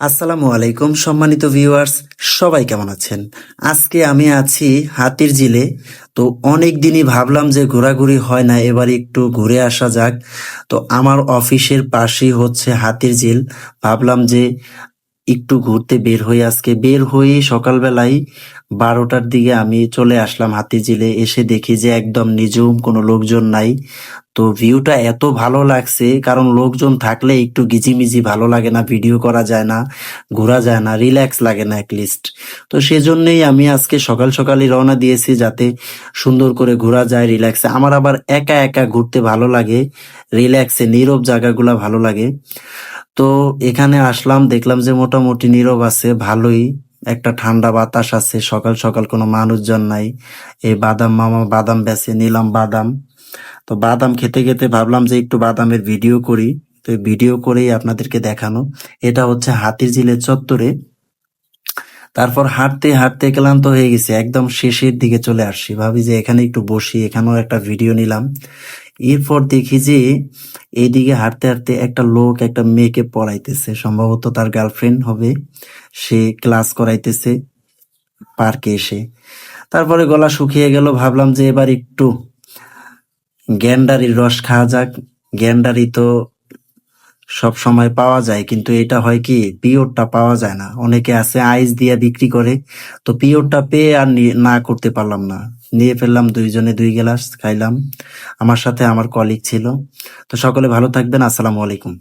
আসসালামু আলাইকুম সম্মানিত ভিউয়ার্স, সবাই কেমন আছেন? আজকে আমি আছি হাতিরঝিলে। তো অনেক দিনই ভাবলাম যে ঘোরাঘুরি হয় না, এবার একটু ঘুরে আসা যাক। তো আমার অফিসের পাশেই হচ্ছে হাতিরঝিল। ভাবলাম যে একটু ঘুরতে বের হই, আজকে বের হয়ে সকালবেলায় 12টার দিকে আমি চলে আসলাম হাতিরঝিলে। এসে দেখি যে একদম নিঝুম, কোনো লোকজন নাই। তো ভিউটা এত ভালো লাগছে, কারণ লোকজন থাকলে একটু গিজিমিজি ভালো লাগে না, ভিডিও করা যায় না, ঘোরা যায় না, রিল্যাক্স লাগে না লিস্ট। তো সেজন্যই আমি আজকে সকাল সকালই রওনা দিয়েছি, যাতে সুন্দর করে ঘোরা যায় রিল্যাক্সে। আমার আবার একা একা ঘুরতে ভালো লাগে, রিল্যাক্সে নীরব জায়গাগুলা ভালো লাগে। তো এখানে আসলাম, দেখলাম যে মোটামুটি নীরব আছে, ভালোই একটা ঠান্ডা বাতাস আছে, সকাল সকাল কোনো মানুষজন নাই। এই বাদাম মামা বাদাম বেচে, নিলাম বাদাম। তো বাদাম খেতে খেতে ভাবলাম যে একটু বাদামের ভিডিও করি। তো ভিডিও করেই আপনাদেরকে দেখানো। এটা হচ্ছে হাতিরঝিলের চত্বরে। তারপর হাঁটতে হাঁটতে ক্লান্ত হয়ে গেছে, একদম শেষের দিকে চলে আসছি, ভাবি যে এখানে একটু বসি, এখানেও একটা ভিডিও নিলাম। এরপর দেখি যে এইদিকে হাঁটতে হাঁটতে একটা লোক একটা মেয়েকে পড়াইতেছে, সম্ভবত তার গার্লফ্রেন্ড হবে। সে ক্লাস করাইতেছে পার্কে এসে। তারপরে গলা শুকিয়ে গেল, ভাবলাম যে এবার একটু গ্যান্ডারির রস খাওয়া যাক। গ্যান্ডারি তো সব সময় পাওয়া যায়, কিন্তু এটা হয় কি, পিওরটা পাওয়া যায় না। অনেকে আছে আইস দিয়ে বিক্রি করে। তো পিওরটা পেয়ে আর না করতে পারলাম না, নিয়ে ফেললাম। দুইজনে 2 গ্লাস খাইলাম, আমার সাথে আমার কলিগ ছিল। তো সকলে ভালো থাকবেন, আসসালামু আলাইকুম।